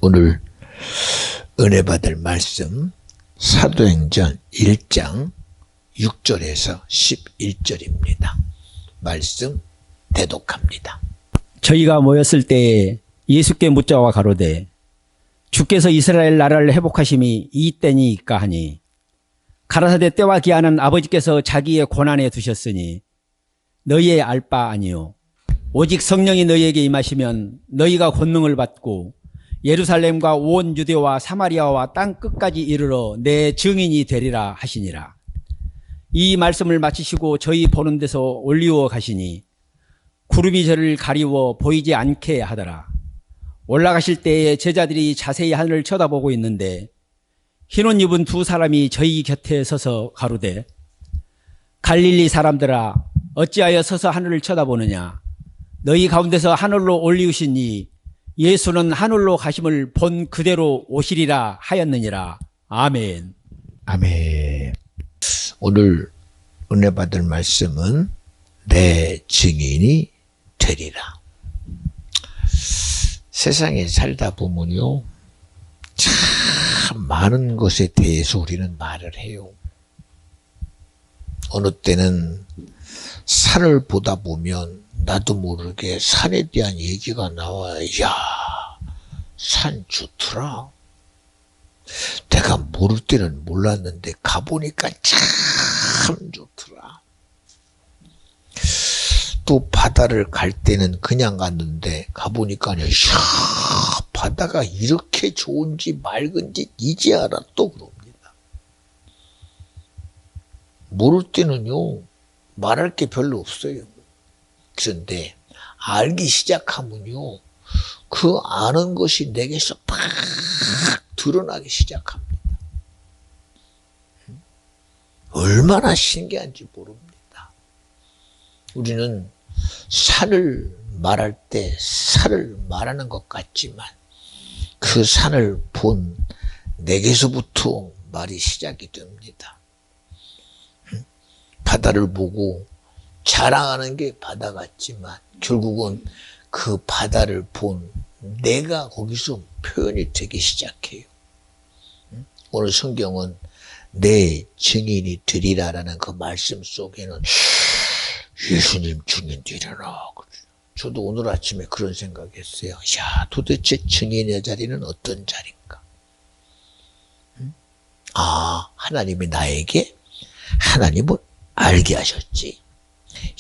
오늘 은혜 받을 말씀 사도행전 1장 6절에서 11절입니다. 말씀 대독합니다. 저희가 모였을 때에 예수께 묻자와 가로되 주께서 이스라엘 나라를 회복하심이 이때니까 하니 가라사대 때와 기한은 아버지께서 자기의 권한에 두셨으니 너희의 알 바 아니요 오직 성령이 너희에게 임하시면 너희가 권능을 받고 예루살렘과 온 유대와 사마리아와 땅 끝까지 이르러 내 증인이 되리라 하시니라. 이 말씀을 마치시고 저희 보는 데서 올리워 가시니 구름이 저를 가리워 보이지 않게 하더라. 올라가실 때에 제자들이 자세히 하늘을 쳐다보고 있는데 흰옷 입은 두 사람이 저희 곁에 서서 가로되 갈릴리 사람들아 어찌하여 서서 하늘을 쳐다보느냐. 너희 가운데서 하늘로 올리우신 이 예수는 하늘로 가심을 본 그대로 오시리라 하였느니라. 아멘. 아멘. 오늘 은혜 받을 말씀은 내 증인이 되리라. 세상에 살다 보면요, 참 많은 것에 대해서 우리는 말을 해요. 어느 때는 산을 보다 보면 나도 모르게 산에 대한 얘기가 나와요. 야, 산 좋더라. 내가 모를 때는 몰랐는데 가보니까 참 좋더라. 또 바다를 갈 때는 그냥 갔는데 가보니까요, 이야, 바다가 이렇게 좋은지 맑은지 이제 알아 또 그럽니다. 모를 때는요, 말할 게 별로 없어요. 그런데 알기 시작하면요, 그 아는 것이 내게서 팍 드러나기 시작합니다. 얼마나 신기한지 모릅니다. 우리는 산을 말할 때 산을 말하는 것 같지만 그 산을 본 내게서부터 말이 시작이 됩니다. 바다를 보고 자랑하는 게 바다 같지만 결국은 그 바다를 본 내가 거기서 표현이 되기 시작해요. 오늘 성경은 내 증인이 되리라라는 그 말씀 속에는 예수님 증인 되려나. 저도 오늘 아침에 그런 생각했어요. 야, 도대체 증인의 자리는 어떤 자리인가? 아, 하나님이 나에게 하나님을 알게 하셨지.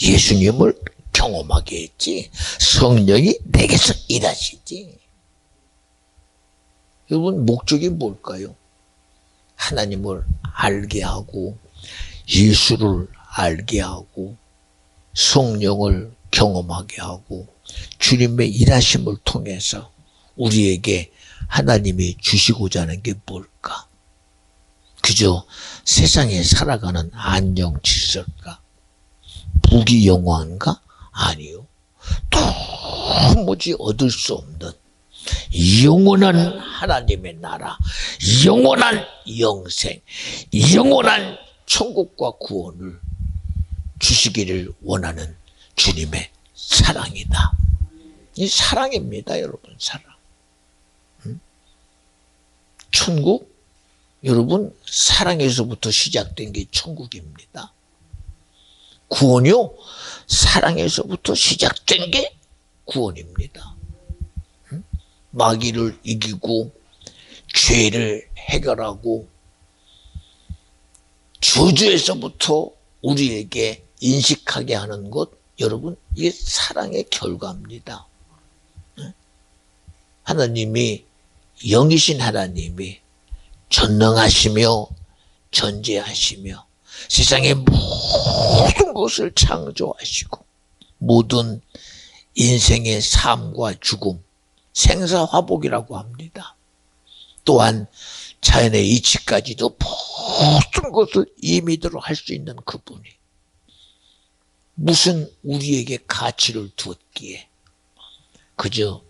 예수님을 경험하게 했지. 성령이 내게서 일하시지. 여러분, 목적이 뭘까요? 하나님을 알게 하고 예수를 알게 하고 성령을 경험하게 하고 주님의 일하심을 통해서 우리에게 하나님이 주시고자 하는 게 뭘까? 그저 세상에 살아가는 안녕 질서일까? 부귀영화인가? 아니요. 도무지 얻을 수 없는 영원한 하나님의 나라, 영원한 영생, 영원한 천국과 구원을 주시기를 원하는 주님의 사랑이다. 이 사랑입니다, 여러분, 사랑. 천국? 여러분, 사랑에서부터 시작된 게 천국입니다. 구원이요? 사랑에서부터 시작된 게 구원입니다. 마귀를 이기고 죄를 해결하고 저주에서부터 우리에게 인식하게 하는 것, 여러분, 이게 사랑의 결과입니다. 하나님이, 영이신 하나님이 전능하시며 전지하시며 세상의 모든 것을 창조하시고 모든 인생의 삶과 죽음, 생사화복이라고 합니다. 또한 자연의 이치까지도 모든 것을 임의대로 할 수 있는 그분이 무슨 우리에게 가치를 두었기에 그저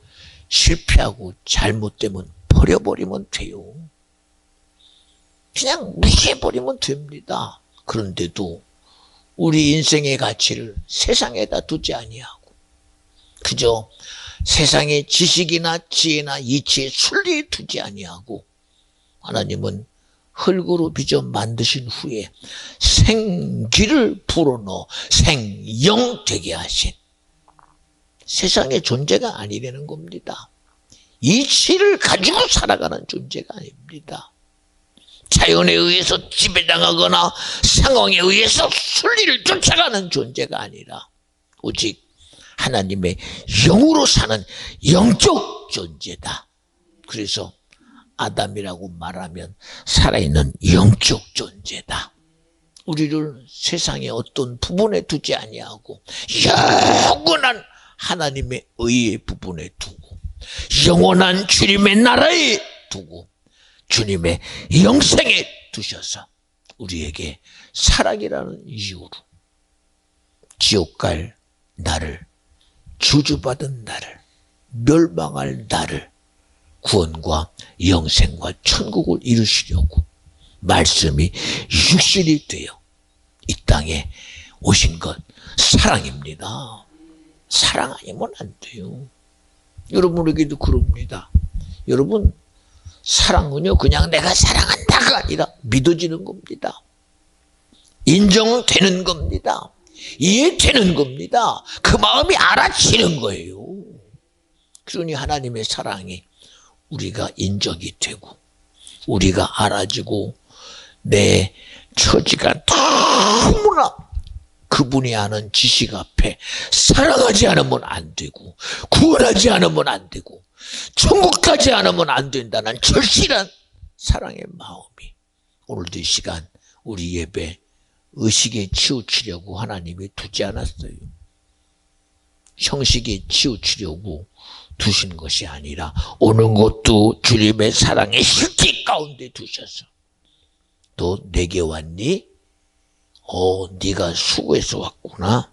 실패하고 잘못되면 버려버리면 돼요. 그냥 무시해버리면 됩니다. 그런데도 우리 인생의 가치를 세상에다 두지 아니하고 그저 세상의 지식이나 지혜나 이치에 순리에 두지 아니하고 하나님은 흙으로 빚어 만드신 후에 생기를 불어넣어 생영 되게 하신 세상의 존재가 아니라는 겁니다. 이치를 가지고 살아가는 존재가 아닙니다. 자연에 의해서 지배당하거나 상황에 의해서 순리를 쫓아가는 존재가 아니라 오직 하나님의 영으로 사는 영적 존재다. 그래서 아담이라고 말하면 살아있는 영적 존재다. 우리를 세상의 어떤 부분에 두지 아니하고 영원한 하나님의 의의 부분에 두고 영원한 주님의 나라에 두고 주님의 영생에 두셔서 우리에게 사랑이라는 이유로 지옥 갈 나를, 저주받은 나를, 멸망할 나를 구원과 영생과 천국을 이루시려고 말씀이 육신이 되어 이 땅에 오신 것 사랑입니다. 사랑 아니면 안 돼요. 여러분에게도 그럽니다. 여러분, 사랑은요 그냥 내가 사랑한다가 아니라 믿어지는 겁니다. 인정되는 겁니다. 이해되는 겁니다. 그 마음이 알아지는 거예요. 그러니 하나님의 사랑이 우리가 인정이 되고 우리가 알아지고 내 처지가 너무나 그분이 아는 지식 앞에 사랑하지 않으면 안 되고 구원하지 않으면 안 되고 천국 가지 않으면 안 된다는 절실한 사랑의 마음이 오늘도 이 시간 우리 예배 의식에 치우치려고 하나님이 두지 않았어요. 형식에 치우치려고 두신 것이 아니라 오는 것도 주님의 사랑의 실제 가운데 두셔서 너 내게 왔니? 네가 수고해서 왔구나.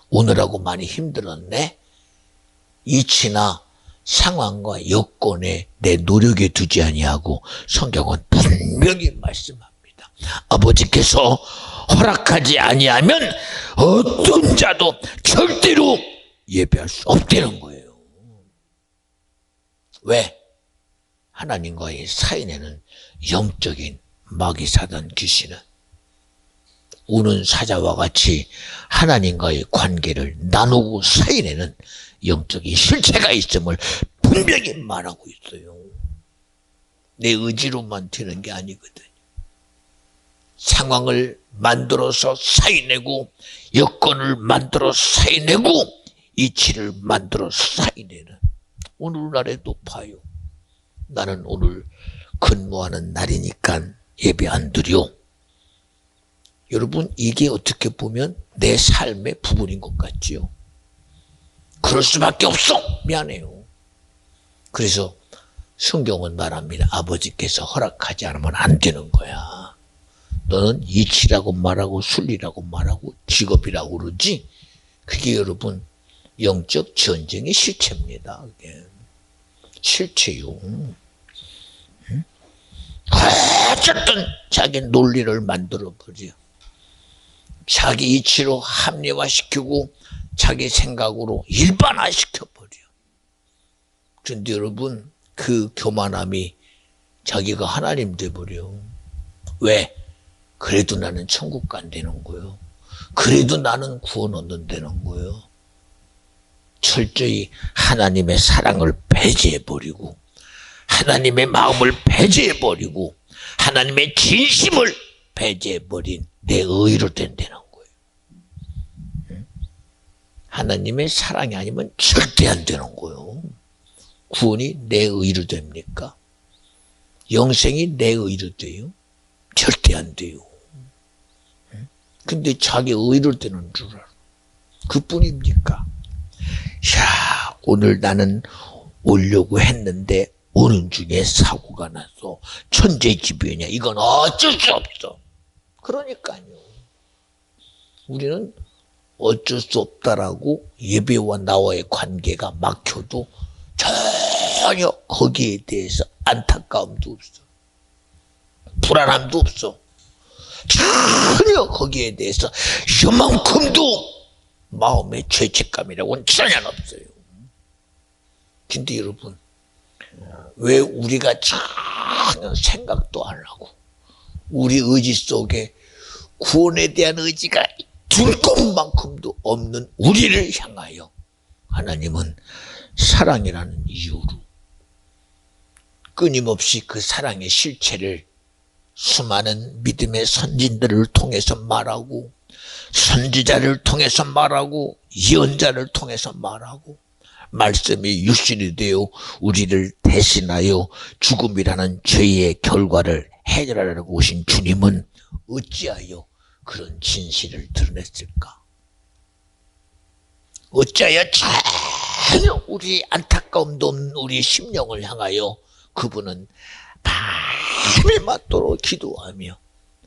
오늘하고 많이 힘들었네. 이치나 상황과 여건에 내 노력에 두지 아니하고 성경은 분명히 말씀합니다. 아버지께서 허락하지 아니하면 어떤 자도 절대로 예배할 수 없다는 거예요. 왜? 하나님과의 사이에는 영적인 마귀사단 귀신은 우는 사자와 같이 하나님과의 관계를 나누고 사이에는 영적인 실체가 있음을 분명히 말하고 있어요. 내 의지로만 되는 게 아니거든요. 상황을 만들어서 사이내고 여건을 만들어 사이내고 이치를 만들어 사이내는 오늘날에도 봐요. 나는 오늘 근무하는 날이니까 예배 안 드려. 여러분 이게 어떻게 보면 내 삶의 부분인 것 같지요. 그럴 수밖에 없어. 미안해요. 그래서 성경은 말합니다. 아버지께서 허락하지 않으면 안 되는 거야. 너는 이치라고 말하고 순리라고 말하고 직업이라고 그러지. 그게 여러분 영적 전쟁의 실체입니다. 그게. 실체요. 어쨌든 자기 논리를 만들어버려. 자기 이치로 합리화시키고 자기 생각으로 일반화시켜버려. 그런데 여러분 그 교만함이 자기가 하나님 돼버려. 왜? 그래도 나는 천국 간다는 거예요. 그래도 나는 구원 얻는다는 거예요. 철저히 하나님의 사랑을 배제해버리고 하나님의 마음을 배제해버리고 하나님의 진심을 배제해버린 내 의로 된다는 거예요. 하나님의 사랑이 아니면 절대 안 되는 거예요. 구원이 내 의로 됩니까? 영생이 내 의로 돼요? 절대 안 돼요. 근데 자기 의로 되는 줄 알아. 그뿐입니까? 야, 오늘 나는 오려고 했는데 오는 중에 사고가 나서 천재지변이야. 이건 어쩔 수 없어. 그러니까요. 우리는 어쩔 수 없다라고 예배와 나와의 관계가 막혀도 전혀 거기에 대해서 안타까움도 없어. 불안함도 없어. 전혀 거기에 대해서 이만큼도 마음의 죄책감이라고는 전혀 없어요. 근데 여러분, 왜 우리가 전혀 생각도 안 하고 우리 의지 속에 구원에 대한 의지가 둘것만큼도 없는 우리를 향하여 하나님은 사랑이라는 이유로 끊임없이 그 사랑의 실체를 수많은 믿음의 선진들을 통해서 말하고, 선지자를 통해서 말하고, 예언자를 통해서 말하고, 말씀이 육신이 되어 우리를 대신하여 죽음이라는 죄의 결과를 해결하려고 오신 주님은 어찌하여 그런 진실을 드러냈을까? 어찌하여 전혀 우리 안타까움도 없는 우리 심령을 향하여 그분은 밤에 맞도록 기도하며,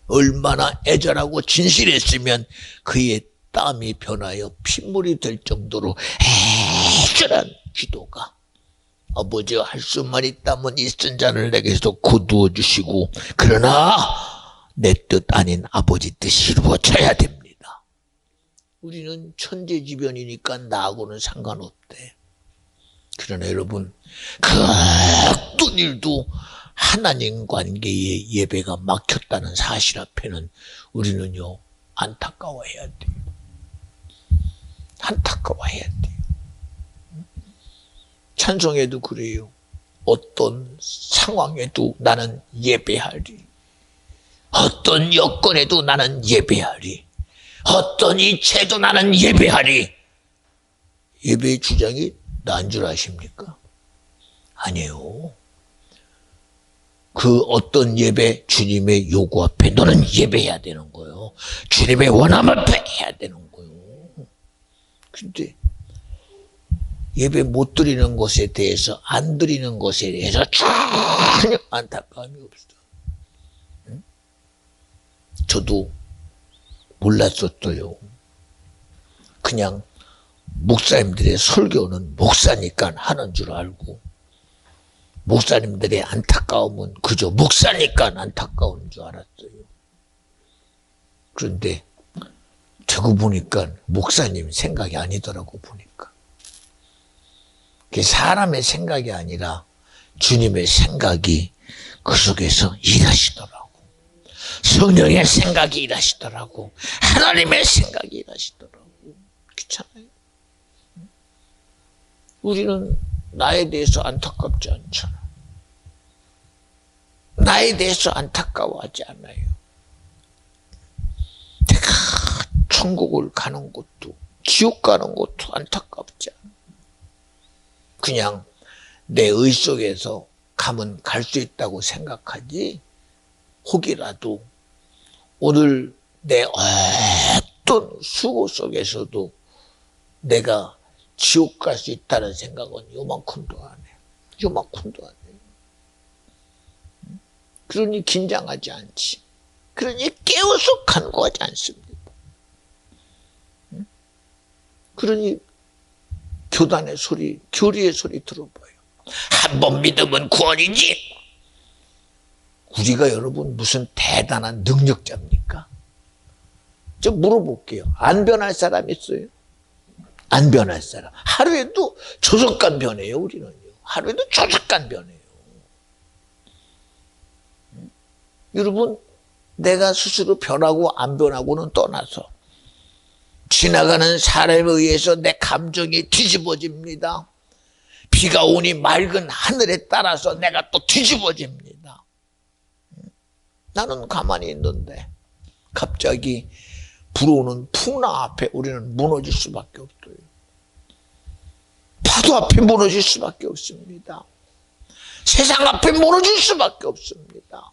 얼마나 애절하고 진실했으면 그의 땀이 변하여 핏물이 될 정도로 애절한 기도가, 아버지가 할 수만 있다면 이 선자를 내게서 거두어 주시고, 그러나 내 뜻 아닌 아버지 뜻이 이루어져야 됩니다. 우리는 천재지변이니까 나하고는 상관없대. 그러나 여러분, 그 어떤 일도 하나님 관계의 예배가 막혔다는 사실 앞에는 우리는요, 안타까워해야 돼요. 안타까워해야 돼요. 찬송에도 그래요. 어떤 상황에도 나는 예배하리. 어떤 여건에도 나는 예배하리. 어떤 이체도 나는 예배하리. 예배의 주장이 난 줄 아십니까? 아니에요. 그 어떤 예배, 주님의 요구 앞에 너는 예배해야 되는 거예요. 주님의 원함 앞에 해야 되는 거예요. 근데 예배 못 드리는 것에 대해서, 안 드리는 것에 대해서 전혀 안타까움이 없어요. 응? 저도 몰랐었어요. 그냥 목사님들의 설교는 목사니까 하는 줄 알고, 목사님들의 안타까움은 그저 목사니까 안타까운 줄 알았어요. 그런데 되고 보니까 목사님 생각이 아니더라고. 보니까 그게 사람의 생각이 아니라 주님의 생각이 그 속에서 일하시더라고. 성령의 생각이 일하시더라고. 하나님의 생각이 일하시더라고. 그렇잖아요. 우리는 나에 대해서 안타깝지 않잖아. 나에 대해서 안타까워하지 않아요. 내가 천국을 가는 것도 지옥 가는 것도 안타깝지 않아. 그냥 내 의 속에서 가면 갈 수 있다고 생각하지, 혹이라도 오늘 내 어떤 수고 속에서도 내가 지옥 갈 수 있다는 생각은 요만큼도 안 해. 요만큼도 안 해. 그러니 긴장하지 않지. 그러니 깨어서 간구하지 않습니다. 그러니 교단의 소리, 교리의 소리 들어봐요. 한 번 믿으면 구원이지. 우리가 여러분 무슨 대단한 능력자입니까? 저 물어볼게요. 안 변할 사람 있어요? 안 변할 사람. 하루에도 조석간 변해요, 우리는요. 하루에도 조석간 변해요. 여러분, 내가 스스로 변하고 안 변하고는 떠나서 지나가는 사람에 의해서 내 감정이 뒤집어집니다. 비가 오니 맑은 하늘에 따라서 내가 또 뒤집어집니다. 나는 가만히 있는데 갑자기 불어오는 풍랑 앞에 우리는 무너질 수밖에 없어요. 파도 앞에 무너질 수밖에 없습니다. 세상 앞에 무너질 수밖에 없습니다.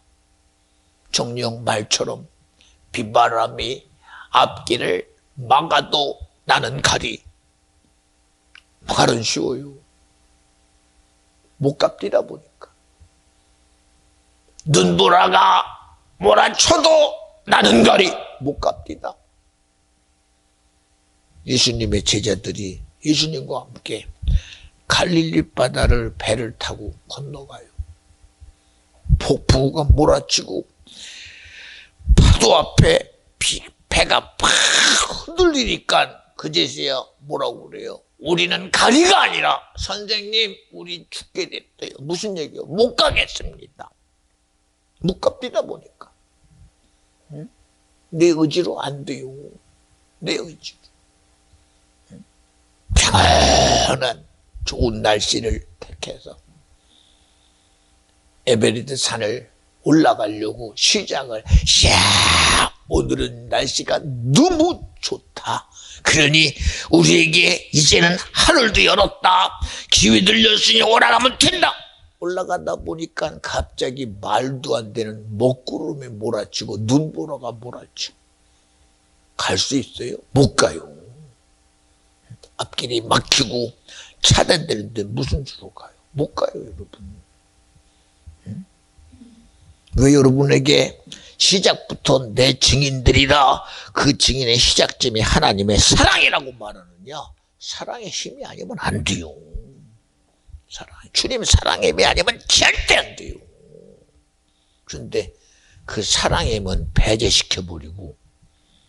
정령 말처럼 빗바람이 앞길을 막아도 나는 가리. 말은 쉬워요. 못 갑디다 보니까. 눈보라가 몰아쳐도 나는 가리. 못 갑디다. 예수님의 제자들이 예수님과 함께 갈릴리 바다를 배를 타고 건너가요. 폭풍우가 몰아치고 파도 앞에 배가 팍 흔들리니까 그제서야 뭐라고 그래요? 우리는 가리가 아니라 선생님 우리 죽게 됐대요. 무슨 얘기요? 못 가겠습니다. 못 갑니다 보니까. 응? 내 의지로 안 돼요. 내 의지로. 응? 편안한 좋은 날씨를 택해서 에베레스트 산을 올라가려고 시작을 오늘은 날씨가 너무 좋다. 그러니 우리에게 이제는 하늘도 열었다. 기회들 열었으니 올라가면 된다. 올라가다 보니까 갑자기 말도 안 되는 먹구름에 몰아치고 눈보라가 몰아치고 갈 수 있어요? 못 가요. 앞길이 막히고 차단되는데 무슨 수로 가요? 못 가요, 여러분. 응? 왜 여러분에게 시작부터 내 증인들이라 그 증인의 시작점이 하나님의 사랑이라고 말하느냐? 사랑의 힘이 아니면 안 돼요. 주님 사랑의 힘이 아니면 절대 안 돼요. 그런데 그 사랑의 힘은 배제시켜버리고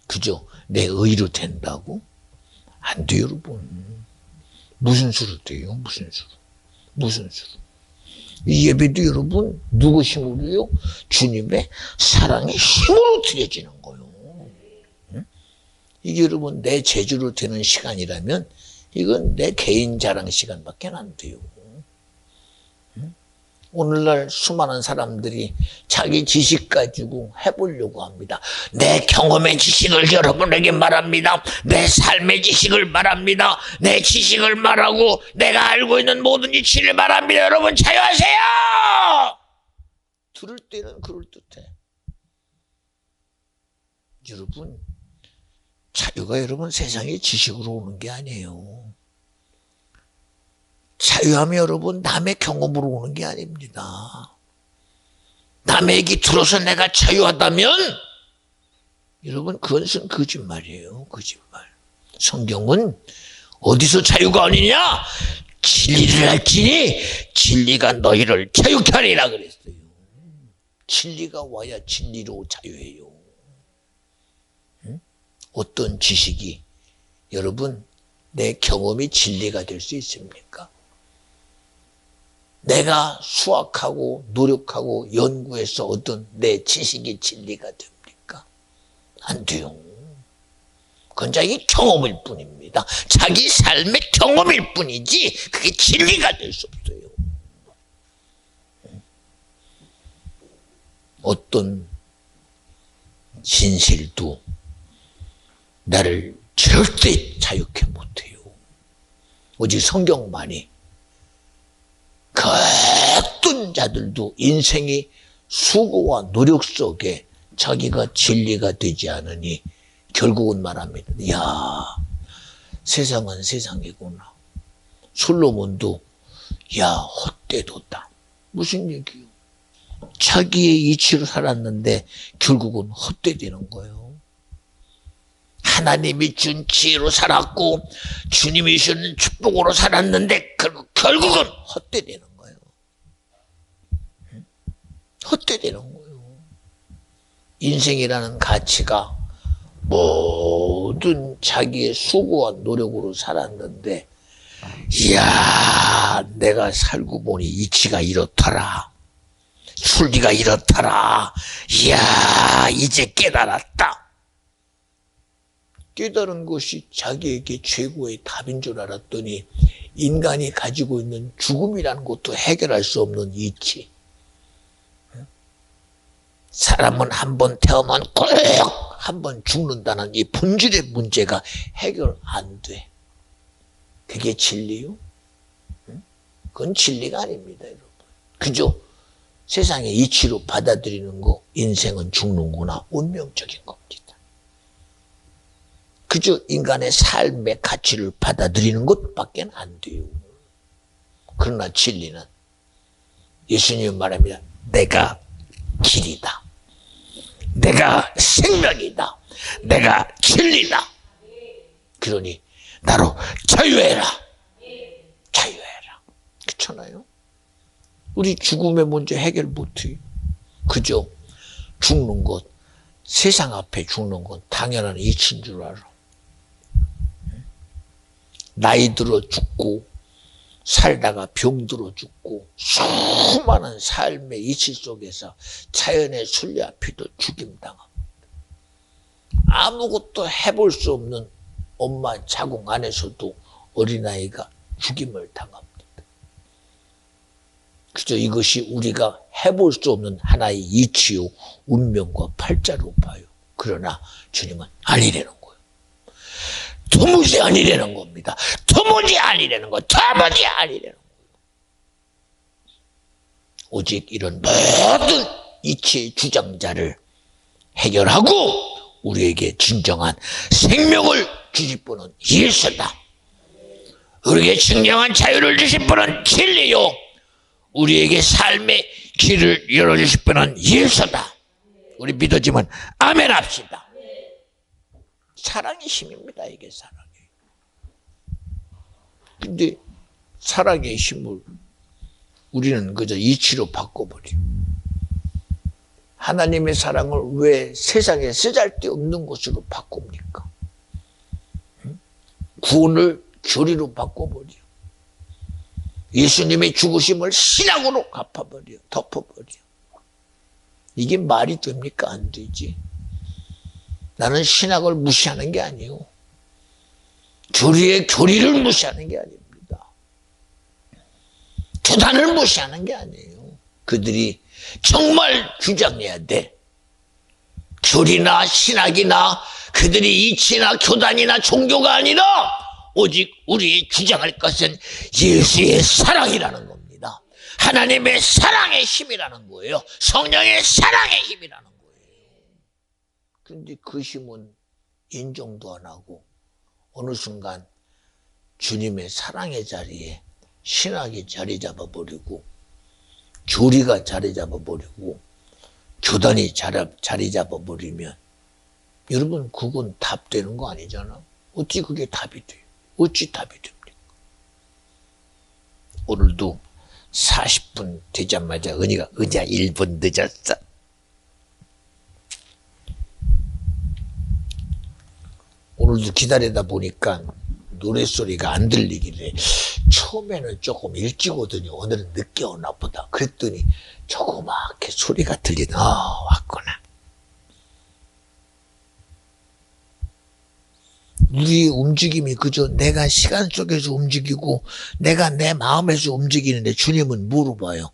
그죠? 내 의로 된다고? 안 돼요, 여러분. 무슨 수로 돼요? 무슨 수로? 무슨 수로? 이 예배도 여러분 누구 힘으로요? 주님의 사랑의 힘으로 드려지는 거예요. 응? 이게 여러분 내 재주로 되는 시간이라면 이건 내 개인 자랑 시간밖에 안 돼요. 응? 오늘날 수많은 사람들이 자기 지식 가지고 해보려고 합니다. 내 경험의 지식을 여러분에게 말합니다. 내 삶의 지식을 말합니다. 내 지식을 말하고 내가 알고 있는 모든 이치를 말합니다. 여러분 자유하세요. 들을 때는 그럴듯해. 여러분 자유가 여러분 세상의 지식으로 오는 게 아니에요. 자유하면 여러분 남의 경험으로 오는 게 아닙니다. 남의 얘기 들어서 내가 자유하다면 여러분 그것은 거짓말이에요. 거짓말. 성경은 어디서 자유가 아니냐? 진리를 알지니 진리가 너희를 자유케 하리라 그랬어요. 진리가 와야 진리로 자유해요. 응? 어떤 지식이 여러분 내 경험이 진리가 될 수 있습니까? 내가 수학하고 노력하고 연구해서 얻은 내 지식이 진리가 됩니까? 안 돼요. 그건 자기 경험일 뿐입니다. 자기 삶의 경험일 뿐이지 그게 진리가 될 수 없어요. 어떤 진실도 나를 절대 자유케 못해요. 오직 성경만이 그 어떤 자들도 인생의 수고와 노력 속에 자기가 진리가 되지 않으니 결국은 말합니다. 야, 세상은 세상이구나. 솔로몬도 야, 헛되도다. 무슨 얘기요? 자기의 이치로 살았는데 결국은 헛되되는 거예요. 하나님이 준 지혜로 살았고 주님이 주는 축복으로 살았는데 결국은 헛되되는 거예요. 헛되되는 거예요. 인생이라는 가치가 모든 자기의 수고와 노력으로 살았는데 이야 내가 살고 보니 이치가 이렇더라. 순리가 이렇더라. 이야 이제 깨달았다. 깨달은 것이 자기에게 최고의 답인 줄 알았더니 인간이 가지고 있는 죽음이라는 것도 해결할 수 없는 이치. 사람은 한 번 태어나면 꼭 한 번 죽는다는 이 본질의 문제가 해결 안 돼. 그게 진리요? 그건 진리가 아닙니다, 여러분. 그죠? 세상의 이치로 받아들이는 거, 인생은 죽는구나. 운명적인 겁니다. 그저 인간의 삶의 가치를 받아들이는 것밖에 안 돼요. 그러나 진리는 예수님이 말합니다. 내가 길이다. 내가 생명이다. 내가 진리다. 그러니 나로 자유해라. 자유해라. 그렇잖아요. 우리 죽음의 문제 해결 못해요. 그죠? 죽는 것, 세상 앞에 죽는 건 당연한 이치인 줄 알아. 나이 들어 죽고 살다가 병들어 죽고 수많은 삶의 이치 속에서 자연의 순리 앞에도 죽임당합니다. 아무것도 해볼 수 없는 엄마 자궁 안에서도 어린아이가 죽임을 당합니다. 그저 이것이 우리가 해볼 수 없는 하나의 이치요 운명과 팔자로 봐요. 그러나 주님은 아니라는 거예요. 도무지 아니라는 겁니다. 도무지 아니라는 거, 도무지 아니라는 거예요. 오직 이런 모든 이치의 주장자를 해결하고 우리에게 진정한 생명을 주실 분은 예수다. 우리에게 진정한 자유를 주실 분은 진리요, 우리에게 삶의 길을 열어주실 분은 예수다. 우리 믿어지면 아멘 합시다. 사랑의 힘입니다. 이게 사랑이. 근데 사랑의 힘을 우리는 그저 이치로 바꿔버려. 하나님의 사랑을 왜 세상에 쓰잘데없는 것으로 바꿉니까? 구원을 교리로 바꿔버려. 예수님의 죽으심을 신학으로 갚아버려. 덮어버려. 이게 말이 됩니까? 안 되지. 나는 신학을 무시하는 게 아니에요. 교리의 교리를 무시하는 게 아닙니다. 교단을 무시하는 게 아니에요. 그들이 정말 주장해야 돼. 교리나 신학이나 그들이 이치나 교단이나 종교가 아니라 오직 우리의 주장할 것은 예수의 사랑이라는 겁니다. 하나님의 사랑의 힘이라는 거예요. 성령의 사랑의 힘이라는 거예요. 그런데 그 힘은 인정도 안 하고 어느 순간 주님의 사랑의 자리에 신학이 자리 잡아버리고 교리가 자리 잡아버리고 교단이 자리 잡아버리면 여러분 그건 답되는 거 아니잖아. 어찌 그게 답이 돼요? 어찌 답이 됩니까? 오늘도 40분 되자마자 은희가 1분 늦었어. 오늘도 기다리다 보니까 노랫소리가 안 들리길래 처음에는 조금 일찍 오더니 오늘은 늦게 오나 보다. 그랬더니 조그맣게 소리가 들리더니 왔구나. 우리의 움직임이 그저 내가 시간 속에서 움직이고 내가 내 마음에서 움직이는데 주님은 물어봐요.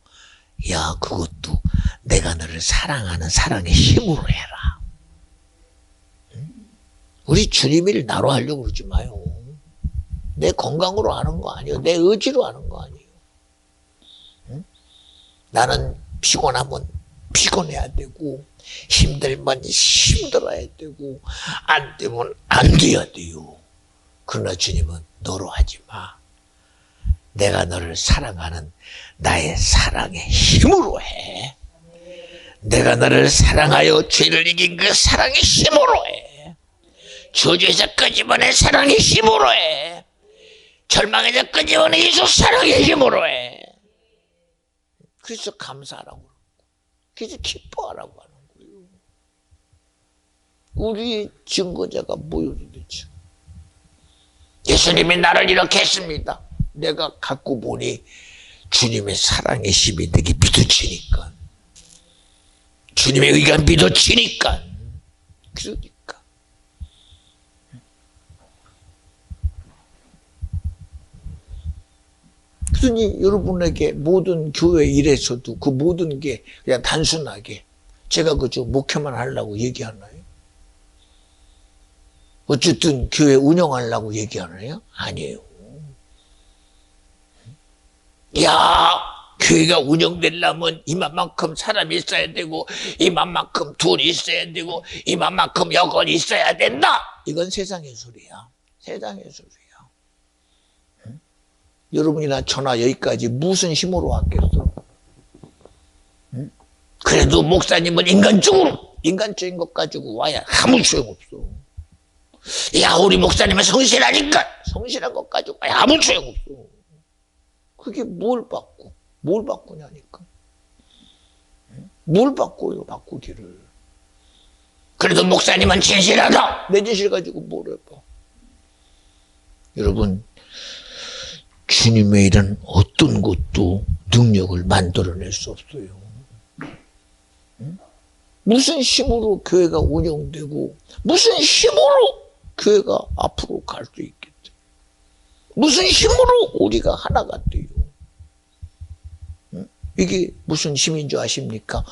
야, 그것도 내가 너를 사랑하는 사랑의 힘으로 해라. 응? 우리 주님을 나로 하려고 그러지 마요. 내 건강으로 하는 거 아니에요. 내 의지로 하는 거 아니에요. 응? 나는 피곤하면 피곤해야 되고 힘들면 힘들어야 되고 안 되면 안 돼야 돼요. 그러나 주님은 너로 하지 마. 내가 너를 사랑하는 나의 사랑의 힘으로 해. 내가 너를 사랑하여 죄를 이긴 그 사랑의 힘으로 해. 저주에서 끄집어낸 사랑의 힘으로 해. 절망에서 끄집어낸 예수 사랑의 힘으로 해. 그래서 감사하라고 그러고 그래서 기뻐하라고 하는 거예요. 우리의 증거자가 뭐예요 도대체? 예수님이 나를 이렇게 했습니다. 내가 갖고 보니 주님의 사랑의 힘이 내게 믿어지니까, 주님의 의가 믿어지니까. 그러니까 그러니 여러분에게 모든 교회 일에서도 그 모든 게 그냥 단순하게 제가 그저 목회만 하려고 얘기하나요? 어쨌든 교회 운영하려고 얘기하나요? 아니에요. 야, 교회가 운영되려면 이만큼 사람이 있어야 되고 이만큼 돈이 있어야 되고 이만큼 여건이 있어야 된다. 이건 세상의 소리야. 세상의 소리야. 응? 여러분이나 저나 여기까지 무슨 힘으로 왔겠어? 응? 그래도 목사님은 인간적인 것 가지고 와야 아무 소용없어. 야, 우리 목사님은 성실하니까 성실한 것 가지고 와야 아무 소용없어. 그게 뭘 바꾸냐니까. 뭘 바꿔요, 바꾸기를. 그래도 목사님은 진실하다. 내 진실 가지고 뭘 해봐. 여러분, 주님의 일은 어떤 것도 능력을 만들어낼 수 없어요. 무슨 힘으로 교회가 운영되고 무슨 힘으로 교회가 앞으로 갈 수 있겠어요? 무슨 힘으로 우리가 하나가 돼요? 이게 무슨 힘인 줄 아십니까?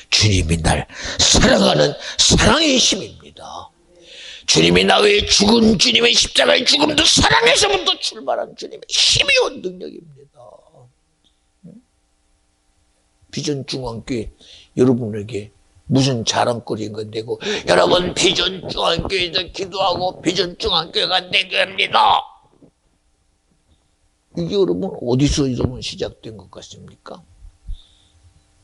주님이 날 사랑하는 사랑의 힘입니다. 주님이 나 위해 죽은 주님의 십자가의 죽음도 사랑에서부터 출발한 주님의 힘이요 능력입니다. 비전 중앙교회 여러분에게 무슨 자랑거리가 되고, 여러분 비전 중앙교회에서 기도하고 비전 중앙교회가 되게 합니다. 이게 여러분 어디서 여러분 시작된 것 같습니까?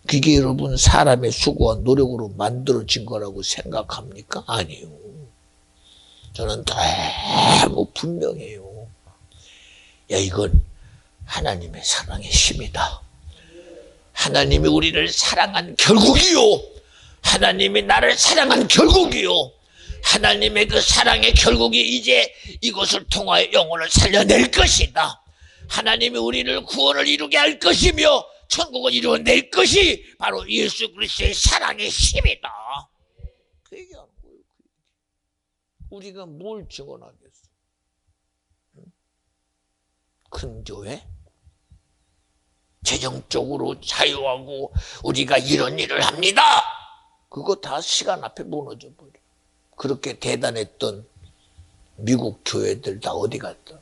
그게 여러분 사람의 수고와 노력으로 만들어진 거라고 생각합니까? 아니요. 저는 너무 분명해요. 야, 이건 하나님의 사랑의 힘이다. 하나님이 우리를 사랑한 결국이요. 하나님이 나를 사랑한 결국이요. 하나님의 그 사랑의 결국이 이제 이것을 통하여 영혼을 살려낼 것이다. 하나님이 우리를 구원을 이루게 할 것이며 천국을 이루어낼 것이 바로 예수 그리스도의 사랑의 힘이다. 그 얘기하는 거예요. 우리가 뭘 증언하겠어? 큰 교회? 재정적으로 자유하고 우리가 이런 일을 합니다. 그거 다 시간 앞에 무너져 버려. 그렇게 대단했던 미국 교회들 다 어디 갔어?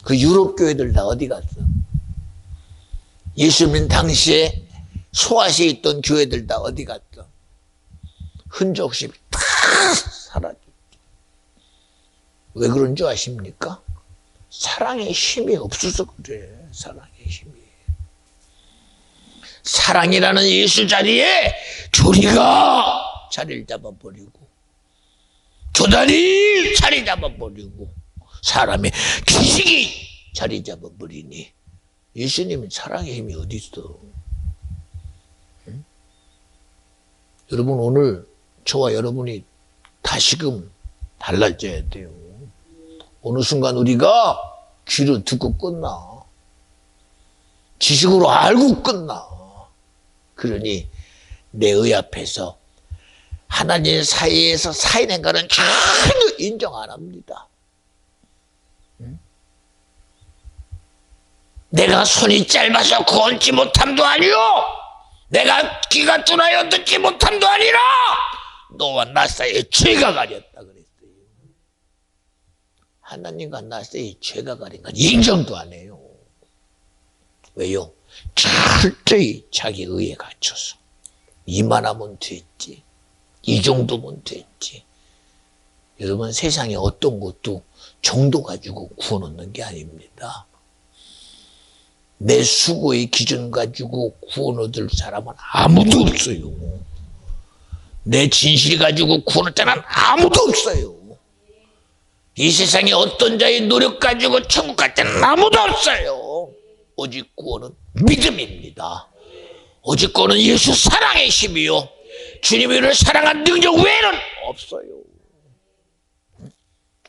그 유럽 교회들 다 어디 갔어? 예수님 당시에 소아시에 있던 교회들 다 어디 갔어? 흔적 없이 다 사라졌어. 왜 그런 줄 아십니까? 사랑의 힘이 없어서 그래. 사랑의 힘이. 사랑이라는 예수 자리에 교리가 자리를 잡아버리고 교단이 자리 잡아버리고 사람의 기식이 자리 잡아버리니 예수님은 사랑의 힘이 어디 있어? 응? 여러분 오늘 저와 여러분이 다시금 달라져야 돼요. 어느 순간 우리가 귀로 듣고 끝나. 지식으로 알고 끝나. 그러니 내 의 앞에서 하나님 사이에서 사인한 거는 전혀 인정 안 합니다. 응? 내가 손이 짧아서 구원치 못함도 아니오. 내가 귀가 둔하여 듣지 못함도 아니라 너와 나 사이에 죄가 가렸다 그랬어요. 하나님과 나 사이에 죄가 가린 건 인정도 안 해요. 왜요? 철저히 자기 의에 갇혀서 이만하면 됐지, 이 정도면 됐지. 여러분 세상에 어떤 것도 정도 가지고 구원 얻는 게 아닙니다. 내 수고의 기준 가지고 구원 얻을 사람은 아무도 없어요. 내 진실 가지고 구원 얻을 자는 아무도 없어요. 이 세상에 어떤 자의 노력 가지고 천국 갈 자는 아무도 없어요. 오직 구원은 믿음입니다. 오직 구원은 예수 사랑의 힘이요. 주님이 우리를 사랑한 능력 외에는 없어요.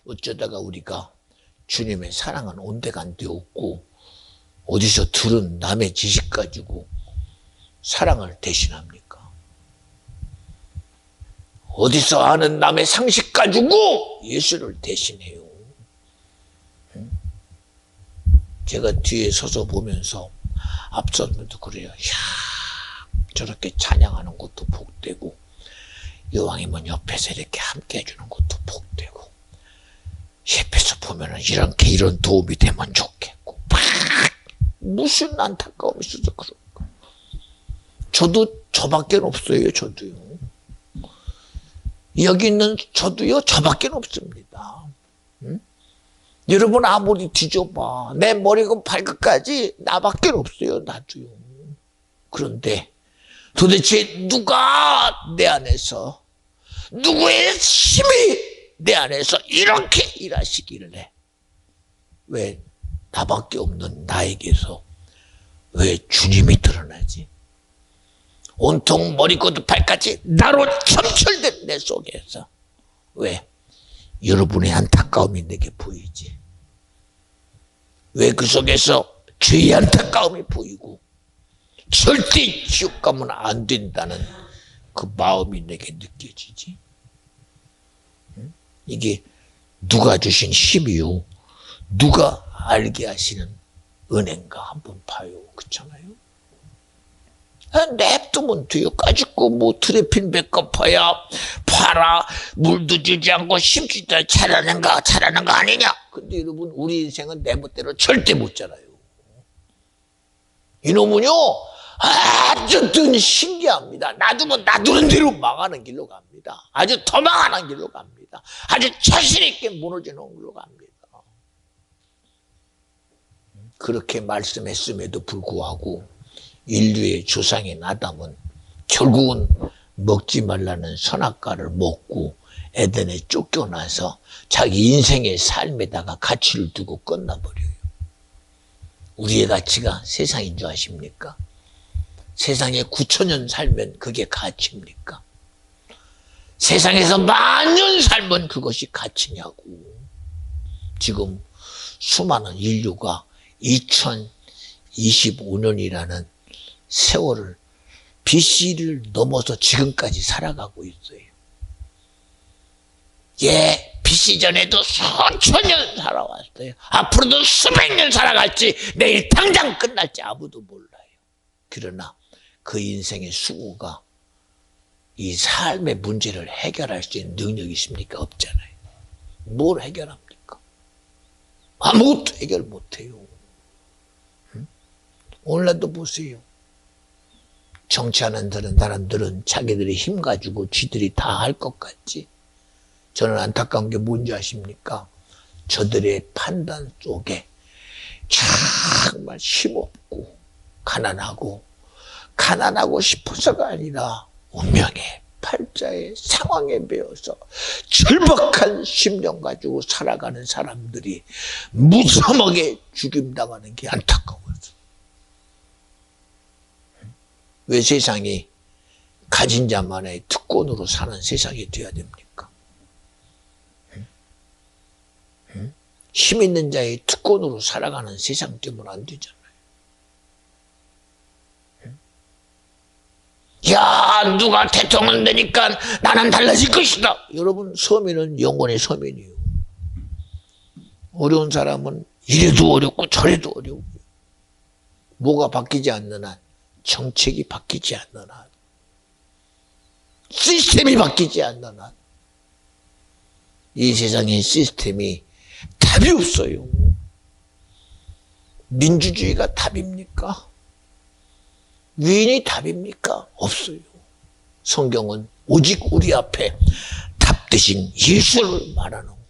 어쩌다가 우리가 주님의 사랑은 온데간데 없고 어디서 들은 남의 지식 가지고 사랑을 대신합니까? 어디서 아는 남의 상식 가지고 예수를 대신해요. 제가 뒤에 서서 보면서 앞서면도 그래요. 이야, 저렇게 찬양하는 것도 복되고 이왕이면 옆에서 이렇게 함께 해주는 것도 복되고 옆에서 보면은 이런 도움이 되면 좋겠고 무슨 안타까움이 있어서 그럴까. 저도 저밖에 없어요. 저도요. 여기 있는 저도요. 저밖에 없습니다. 응? 여러분 아무리 뒤져봐. 내 머리가 발끝까지 나밖에 없어요. 나도요. 그런데 도대체 누가 내 안에서 누구의 힘이 내 안에서 이렇게 일하시길래 왜 나밖에 없는 나에게서 왜 주님이 드러나지? 온통 머리끝부터 발까지 나로 점철된 내 속에서 왜 여러분의 안타까움이 내게 보이지. 왜 그 속에서 죄의 안타까움이 보이고 절대 지옥 가면 안 된다는 그 마음이 내게 느껴지지. 이게 누가 주신 힘이요, 누가 알게 하시는 은혜인가 한번 봐요. 그렇잖아요. 냅두면 돼요. 까짓거 뭐 트래핀 백업해야 팔아, 물도 주지 않고 심지도 잘하는 거 아니냐. 근데 여러분, 우리 인생은 내 멋대로 절대 못 자라요. 이놈은요 아주 신기합니다. 놔두면 놔두는 대로 망하는 길로 갑니다. 아주 더 망하는 길로 갑니다. 아주 자신 있게 무너지는 길로 갑니다. 그렇게 말씀했음에도 불구하고 인류의 조상인 아담은 결국은 먹지 말라는 선악과를 먹고 에덴에 쫓겨나서 자기 인생의 삶에다가 가치를 두고 끝나버려요. 우리의 가치가 세상인 줄 아십니까? 세상에 9,000년 살면 그게 가치입니까? 세상에서 10,000년 살면 그것이 가치냐고. 지금 수많은 인류가 2025년이라는 세월을 BC를 넘어서 지금까지 살아가고 있어요. 예, BC 전에도 수천 년 살아왔어요. 앞으로도 수백 년 살아갈지 내일 당장 끝날지 아무도 몰라요. 그러나 그 인생의 수고가 이 삶의 문제를 해결할 수 있는 능력이 있습니까? 없잖아요. 뭘 해결합니까? 아무것도 해결 못해요. 오늘날도 보세요. 정치하는 사람들은 자기들이 힘 가지고 쥐들이 다 할 것 같지. 저는 안타까운 게 뭔지 아십니까? 저들의 판단 속에 정말 힘없고 가난하고 싶어서가 아니라 운명의 팔자의 상황에 매여서 절박한 심령 가지고 살아가는 사람들이 무참하게 죽임당하는 게 안타까워서. 왜 세상이 가진 자만의 특권으로 사는 세상이 되어야 됩니까? 힘 있는 자의 특권으로 살아가는 세상 되면 안 되잖아요. 야, 누가 대통령 되니까 나는 달라질 것이다. 여러분, 서민은 영원의 서민이에요. 어려운 사람은 이래도 어렵고 저래도 어려워요. 뭐가 바뀌지 않는 한, 정책이 바뀌지 않는 한, 시스템이 바뀌지 않는 한, 이 세상의 시스템이 답이 없어요. 민주주의가 답입니까? 위인이 답입니까? 없어요. 성경은 오직 우리 앞에 답 대신 예수를 말하는 거예요.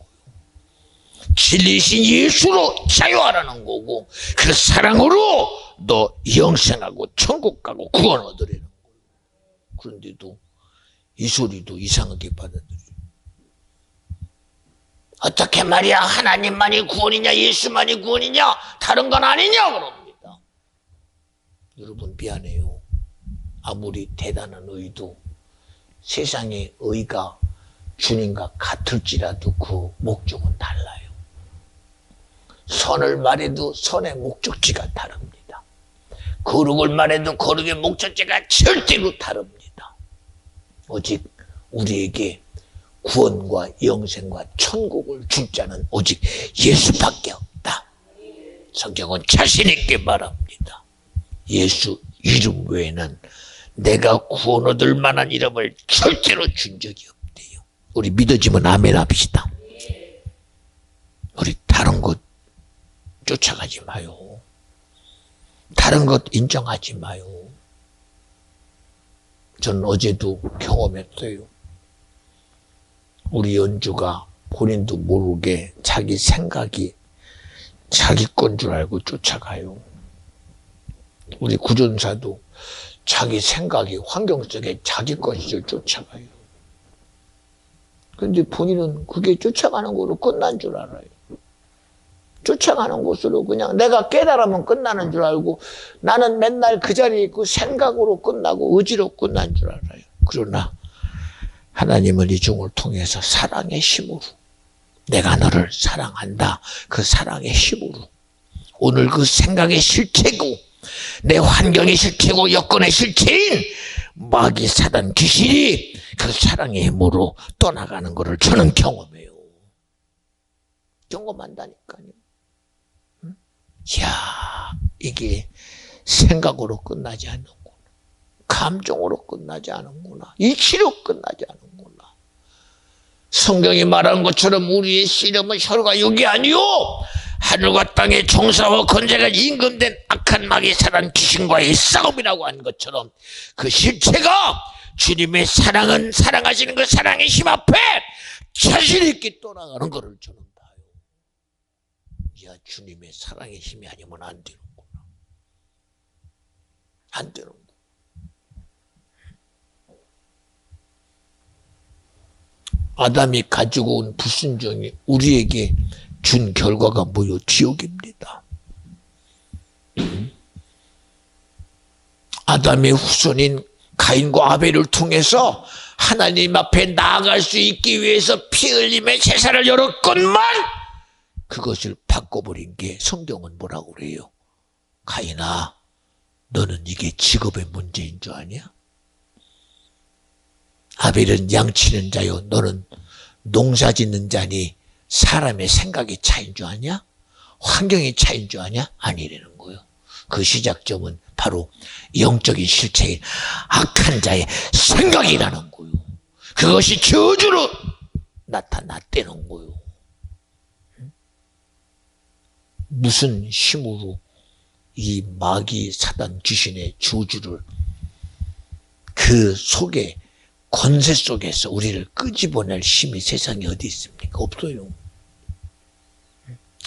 진리이신 예수로 자유하라는 거고, 그 사랑으로 너 영생하고 천국 가고 구원 얻으라는 거예요. 그런데도 이 소리도 이상하게 받아들여요. 어떻게 말이야? 하나님만이 구원이냐? 예수만이 구원이냐? 다른 건 아니냐? 그럽니다. 여러분, 미안해요. 아무리 대단한 의도, 세상의 의가 주님과 같을지라도 그 목적은 달라요. 선을 말해도 선의 목적지가 다릅니다. 거룩을 말해도 거룩의 목적지가 절대로 다릅니다. 오직 우리에게 구원과 영생과 천국을 줄 자는 오직 예수밖에 없다. 성경은 자신 있게 말합니다. 예수 이름 외에는 내가 구원 얻을 만한 이름을 절대로 준 적이 없대요. 우리 믿어지면 아멘 합시다. 우리 다른 것 쫓아가지 마요. 다른 것 인정하지 마요. 저는 어제도 경험했어요. 우리 연주가 본인도 모르게 자기 생각이 자기 건 줄 알고 쫓아가요. 우리 구전사도 자기 생각이 환경 속에 자기 것인 줄 쫓아가요. 그런데 본인은 그게 쫓아가는 거로 끝난 줄 알아요. 쫓아가는 곳으로 그냥 내가 깨달으면 끝나는 줄 알고 나는 맨날 그 자리에 있고 생각으로 끝나고 의지로 끝난 줄 알아요. 그러나 하나님은 이 종을 통해서 사랑의 힘으로 내가 너를 사랑한다. 그 사랑의 힘으로 오늘 그 생각의 실체고 내 환경의 실체고 여건의 실체인 마귀 사단 귀신이 그 사랑의 힘으로 떠나가는 것을 저는 경험해요. 경험한다니까요. 응? 이야, 이게 생각으로 끝나지 않는구나. 감정으로 끝나지 않는구나. 이치로 끝나지 않는구나. 성경이 말하는 것처럼 우리의 씨름은 혈과 육이 아니요 하늘과 땅의 종사와 권세가 임금된 악한 마귀 사단 귀신과의 싸움이라고 하는 것처럼 그 실체가 주님의 사랑은 사랑하시는 그 사랑의 힘 앞에 자신 있게 떠나가는 것을 저는 봐요. 야, 주님의 사랑의 힘이 아니면 안 되는구나. 안 되는구나. 아담이 가지고 온 불순종이 우리에게 준 결과가 뭐요? 지옥입니다. 아담의 후손인 가인과 아벨을 통해서 하나님 앞에 나아갈 수 있기 위해서 피 흘림의 제사를 열었건만 그것을 바꿔버린 게 성경은 뭐라고 그래요? 가인아, 너는 이게 직업의 문제인 줄 아냐? 아벨은 양치는 자요, 너는 농사 짓는 자니 사람의 생각이 차이인 줄 아냐? 환경이 차이인 줄 아냐? 아니라는 거예요. 그 시작점은 바로 영적인 실체인 악한 자의 생각이라는 거예요. 그것이 저주로 나타났다는 거예요. 무슨 힘으로 이 마귀 사단 귀신의 저주를 그 속에 권세 속에서 우리를 끄집어낼 힘이 세상에 어디 있습니까? 없어요.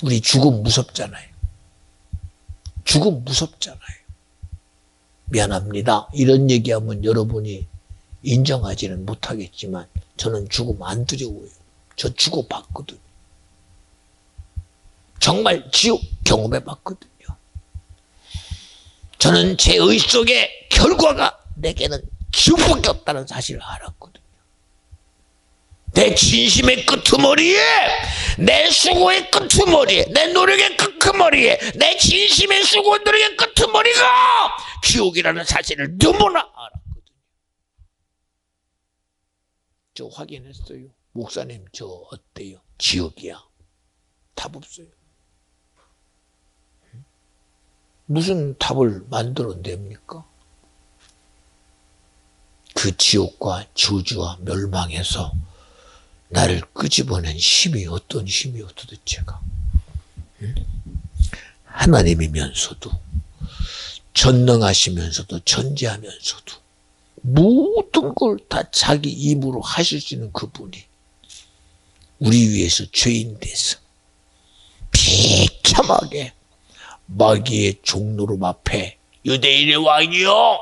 우리 죽음 무섭잖아요. 죽음 무섭잖아요. 미안합니다. 이런 얘기하면 여러분이 인정하지는 못하겠지만 저는 죽음 안 두려워요. 저 죽어봤거든요. 정말 지옥 경험해봤거든요. 저는 제 의 속에 결과가 내게는 지옥밖에 없다는 사실을 알았거든요. 내 진심의 끄트머리에, 내 수고의 끄트머리에, 내 노력의 끄트머리에, 내 진심의 수고 노력의 끄트머리가 지옥이라는 사실을 너무나 알았거든요. 저 확인했어요. 목사님, 저 어때요? 지옥이야. 답 없어요. 무슨 답을 만들어냅니까? 그 지옥과 저주와 멸망에서 나를 끄집어낸 힘이 어떤 힘이요 도대체가? 하나님이면서도 전능하시면서도 전지하면서도 모든 걸 다 자기 입으로 하실 수 있는 그분이 우리 위해서 죄인 돼서 비참하게 마귀의 종노름 앞에 유대인의 왕이요,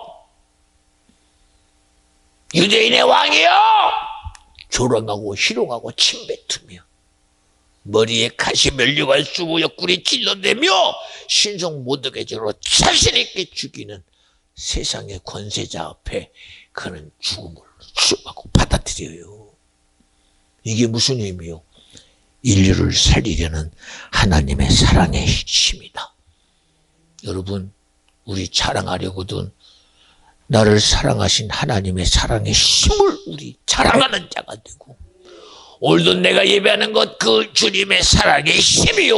유대인의 왕이요, 조롱하고 희롱하고 침뱉으며 머리에 가시면류관 쓰고 옆구리 찔러대며 신성 모독의 죄로 자신 있게 죽이는 세상의 권세자 앞에 그는 죽음을 수용하고 받아들여요. 이게 무슨 의미요? 인류를 살리려는 하나님의 사랑의 힘이다. 여러분, 우리 자랑하려거든 나를 사랑하신 하나님의 사랑의 힘을 우리 자랑하는 자가 되고, 오늘도 내가 예배하는 것 그 주님의 사랑의 힘이요,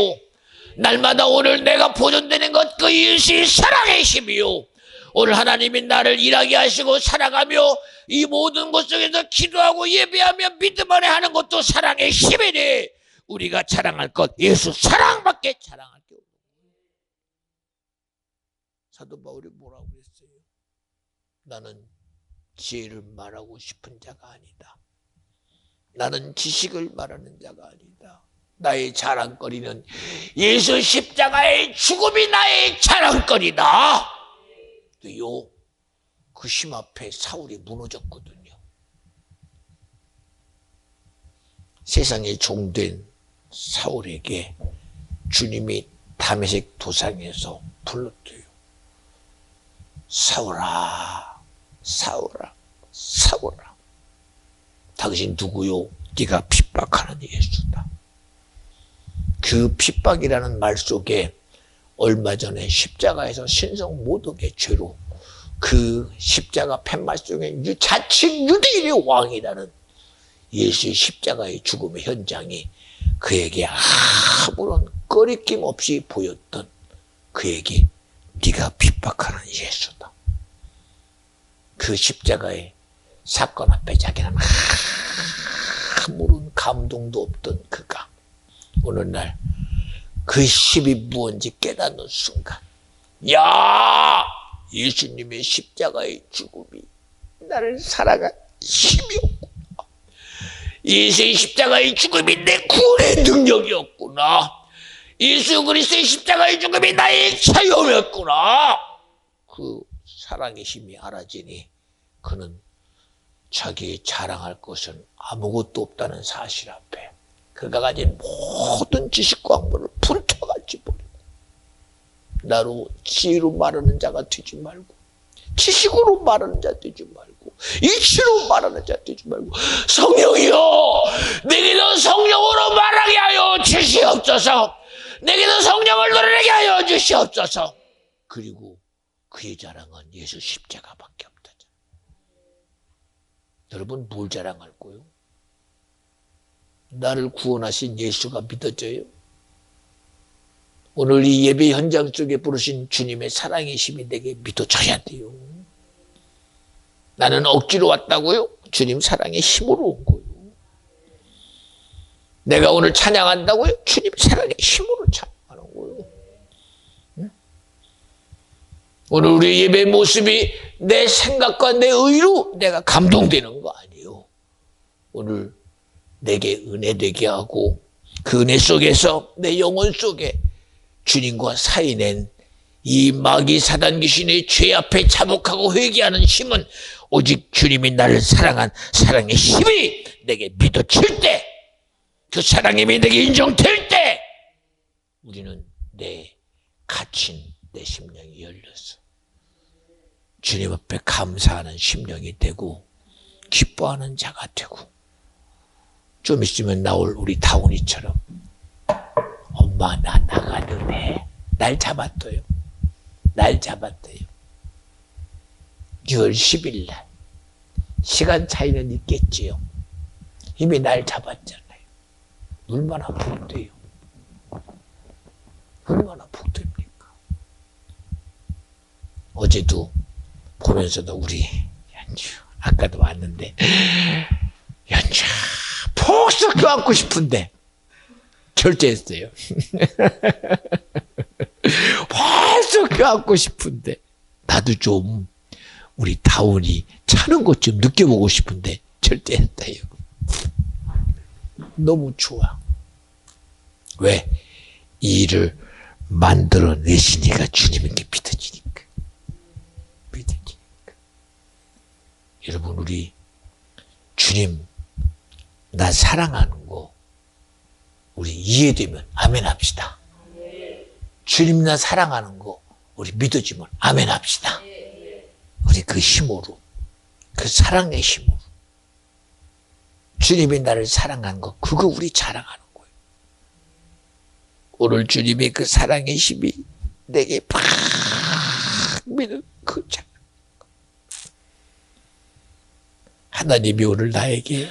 날마다 오늘 내가 보존되는 것 그 예수의 사랑의 힘이요, 오늘 하나님이 나를 일하게 하시고 사랑하며 이 모든 것 속에서 기도하고 예배하며 믿음 안에 하는 것도 사랑의 힘이니 우리가 자랑할 것 예수 사랑밖에 자랑할 게 없어요. 사도 바울이 뭐라고 그랬어요? 나는 지혜를 말하고 싶은 자가 아니다. 나는 지식을 말하는 자가 아니다. 나의 자랑거리는 예수 십자가의 죽음이 나의 자랑거리다. 그 힘 앞에 사울이 무너졌거든요. 세상에 종된 사울에게 주님이 다메섹 도상에서 불렀대요. 사울아, 사울아, 사울아, 당신 누구요? 네가 핍박하는 예수다. 그 핍박이라는 말 속에 얼마 전에 십자가에서 신성 모독의 죄로 그 십자가 팻말 속에 자칭 유대인의 왕이라는 예수의 십자가의 죽음의 현장이 그에게 아무런 꺼리낌 없이 보였던 그에게 네가 핍박하는 예수다. 그 십자가의 사건 앞에 자기는 아무런 감동도 없던 그가 어느 날 그 십이 무언지 깨닫는 순간, 야! 예수님의 십자가의 죽음이 나를 살아간 힘이었구나. 예수의 십자가의 죽음이 내 구원의 능력이었구나. 예수 그리스도의 십자가의 죽음이 나의 자유였구나. 그 사랑의 힘이 알아지니 그는 자기의 자랑할 것은 아무것도 없다는 사실 앞에 그가 가진 모든 지식과 학문을 분터같이 버리고 나로 지혜로 말하는 자가 되지 말고 지식으로 말하는 자 되지 말고 이치로 말하는 자 되지 말고 성령이여 내게도 성령으로 말하게 하여 주시옵소서. 내게도 성령을 노래하게 하여 주시옵소서. 그리고 그의 자랑은 예수 십자가밖에 없다잖아. 여러분 뭘 자랑할 거요? 나를 구원하신 예수가 믿어져요? 오늘 이 예배 현장 속에 부르신 주님의 사랑의 힘이 내게 믿어져야 돼요. 나는 억지로 왔다고요? 주님 사랑의 힘으로 온 거예요. 내가 오늘 찬양한다고요? 주님 사랑의 힘으로 찬양하는 거예요. 응? 오늘 우리 예배 모습이 내 생각과 내 의로 내가 감동되는 거 아니에요. 오늘 내게 은혜 되게 하고 그 은혜 속에서 내 영혼 속에 주님과 사이 낸 이 마귀 사단 귀신의 죄 앞에 자복하고 회개하는 힘은 오직 주님이 나를 사랑한 사랑의 힘이 내게 믿어질 때, 그 사랑의 힘이 내게 인정될 때 우리는 갇힌 내 심령이 열려서 주님 앞에 감사하는 심령이 되고 기뻐하는 자가 되고 좀 있으면 나올 우리 다운이처럼 엄마 나 나가도 돼. 날 잡았어요. 날 잡았대요. 6월 10일 날. 시간 차이는 있겠지요. 이미 날 잡았잖아요. 얼마나 복돼요. 얼마나 복됩니까? 어제도 보면서도 우리 연주 아까도 왔는데 연주 폭삭 껴안고 싶은데 결제했어요. 벌써 껴안고 싶은데 나도 좀 우리 다운이 차는 것 좀 느껴보고 싶은데 절대했다요. 너무 좋아. 왜? 이 일을 만들어내시니까 주님에게 믿어지니까. 믿어지니까. 여러분 우리 주님 나 사랑하는 거 우리 이해되면 아멘 합시다. 주님 나 사랑하는 거 우리 믿어지면 아멘 합시다. 우리 그 힘으로 그 사랑의 힘으로 주님이 나를 사랑하는 거 그거 우리 자랑하는 거예요. 오늘 주님의 그 사랑의 힘이 내게 팍 믿는 그 자랑. 하나님이 오늘 나에게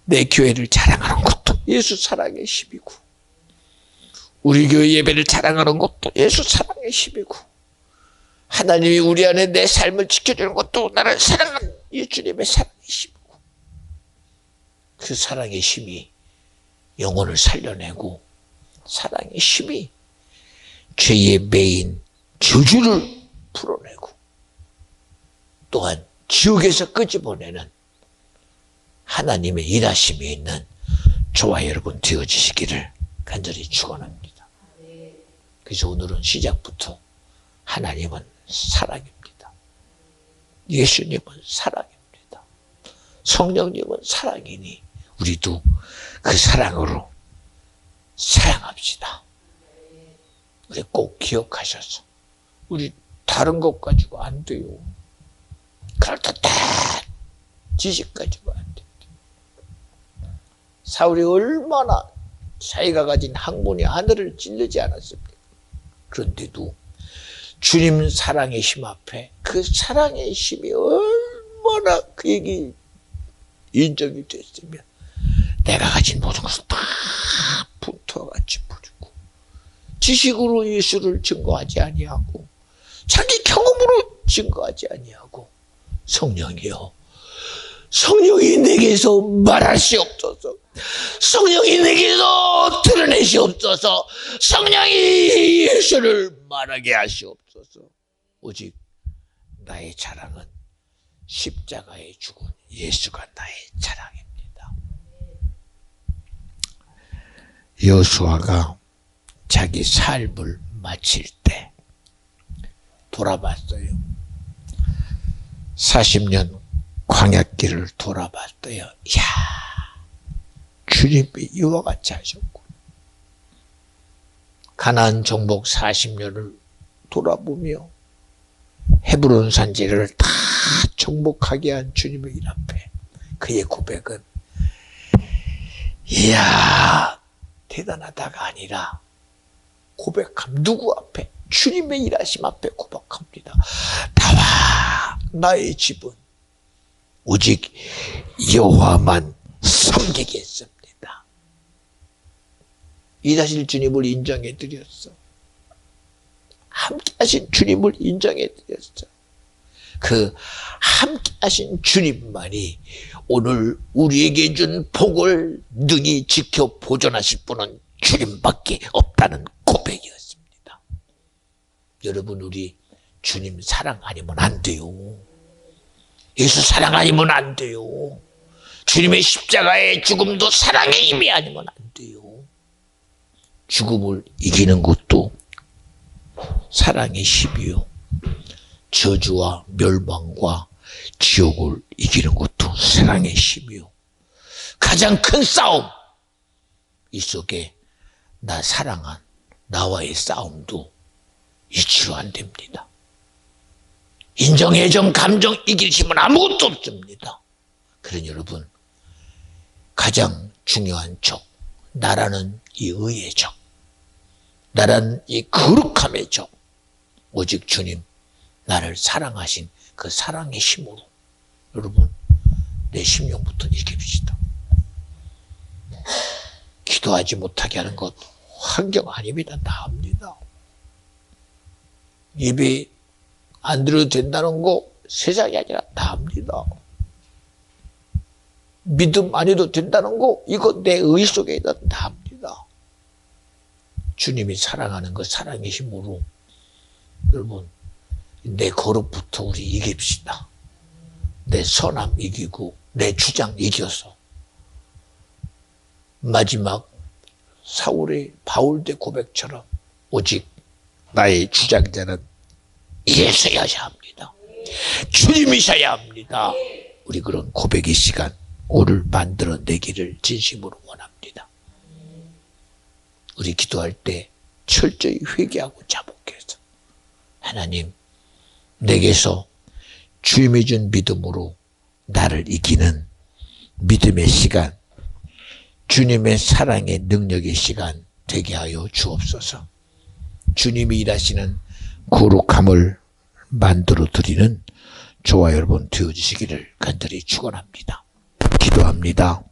내 교회를 자랑하는 것도 예수 사랑의 힘이고 우리 교회 예배를 자랑하는 것도 예수 사랑의 힘이고 하나님이 우리 안에 내 삶을 지켜주는 것도 나를 사랑하는 예수님의 사랑의 힘이고 그 사랑의 힘이 영혼을 살려내고 사랑의 힘이 죄의 매인 저주를 풀어내고 또한 지옥에서 끄집어내는 하나님의 일하심이 있는 저와 여러분 되어주시기를 간절히 축원합니다. 그래서 오늘은 시작부터 하나님은 사랑입니다. 예수님은 사랑입니다. 성령님은 사랑이니 우리도 그 사랑으로 사랑합시다. 우리 꼭 기억하셔서 우리 다른 것 가지고 안 돼요. 그럴듯한 지식 가지고 안 돼요. 사울이 얼마나 자기가 가진 학문이 하늘을 찔르지 않았습니다. 그런데도 주님 사랑의 힘 앞에 그 사랑의 힘이 얼마나 그에게 인정이 됐으면 내가 가진 모든 것을 다 분투와 같이 부리고 지식으로 예수를 증거하지 아니하고 자기 경험으로 증거하지 아니하고 성령이여, 성령이 내게서 말하시옵소서. 성령이 내게서 드러내시옵소서. 성령이 예수를 말하게 하시옵소서. 오직 나의 자랑은 십자가에 죽은 예수가 나의 자랑입니다. 여호수아가 자기 삶을 마칠 때 돌아봤어요. 40년 광야길을 돌아봤어요. 이야, 주님이 이와 같이 하셨고, 가나안 정복 40년을 돌아보며 헤브론 산지를 다 정복하게 한 주님의 일 앞에 그의 고백은 이야 대단하다가 아니라 고백함. 누구 앞에? 주님의 일하심 앞에 고백합니다. 나와 나의 집은 오직 여호와만 섬기겠습니다. 일하실 주님을 인정해 드렸어. 함께 하신 주님을 인정해 드렸어. 그 함께 하신 주님만이 오늘 우리에게 준 복을 능히 지켜 보존하실 분은 주님밖에 없다는 고백이었습니다. 여러분, 우리 주님 사랑 아니면 안 돼요. 예수 사랑 아니면 안 돼요. 주님의 십자가의 죽음도 사랑의 힘이 아니면 안 돼요. 죽음을 이기는 것도 사랑의 힘이요. 저주와 멸망과 지옥을 이기는 것도 사랑의 힘이요. 가장 큰 싸움, 이 속에 나 사랑한 나와의 싸움도 잊지로 안 됩니다. 인정, 애정, 감정 이길 힘은 아무것도 없습니다. 그러니 여러분, 가장 중요한 적, 나라는 이 의의 적, 나라는 이 거룩함의 적, 오직 주님 나를 사랑하신 그 사랑의 힘으로 여러분 내 심령부터 이깁시다. 기도하지 못하게 하는 것 환경 아닙니다. 다 합니다. 예배 안 드려도 된다는 거 세상이 아니라 다 합니다. 믿음 안 해도 된다는 거 이거 내 의 속에 있다 다 합니다. 주님이 사랑하는 그 사랑의 힘으로 여러분 내 거룩부터 우리 이깁시다. 내 선함 이기고 내 주장 이겨서 마지막 사울의 바울대 고백처럼 오직 나의 주장자는 예수여야 합니다. 주님이셔야 합니다. 우리 그런 고백의 시간 오늘 만들어내기를 진심으로 원합니다. 우리 기도할 때 철저히 회개하고 자복해서 하나님, 내게서 주님이 준 믿음으로 나를 이기는 믿음의 시간, 주님의 사랑의 능력의 시간 되게 하여 주옵소서. 주님이 일하시는 거룩함을 만들어 드리는 저와 여러분 되어주시기를 간절히 축원합니다. 기도합니다.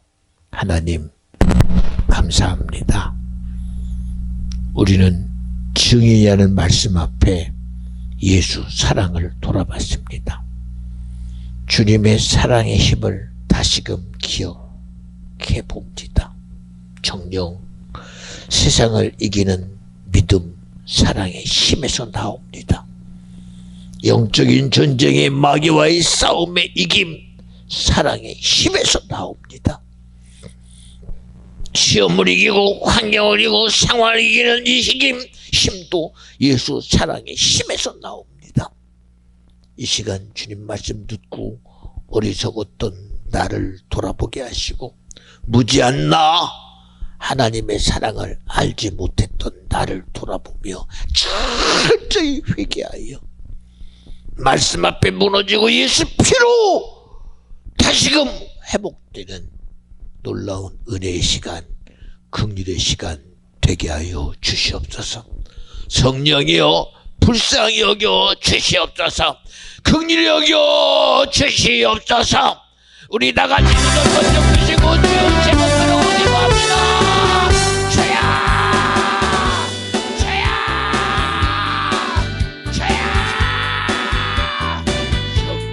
하나님 감사합니다. 우리는 증인이라는 말씀 앞에 예수 사랑을 돌아봤습니다. 주님의 사랑의 힘을 다시금 기억해 봅니다. 정녕 세상을 이기는 믿음, 사랑의 힘에서 나옵니다. 영적인 전쟁의 마귀와의 싸움의 이김, 사랑의 힘에서 나옵니다. 시험을 이기고 환경을 이기고 상황을 이기는 이 힘도 예수 사랑의 힘에서 나옵니다. 이 시간 주님 말씀 듣고 어리석었던 나를 돌아보게 하시고 무지한 나, 하나님의 사랑을 알지 못했던 나를 돌아보며 철저히 회개하여 말씀 앞에 무너지고 예수 피로 다시금 회복되는 놀라운 은혜의 시간, 긍휼의 시간 되게 하여 주시옵소서. 성령이여 불쌍히 여겨 주시옵소서. 긍휼히 여겨 주시옵소서. 우리 다 같이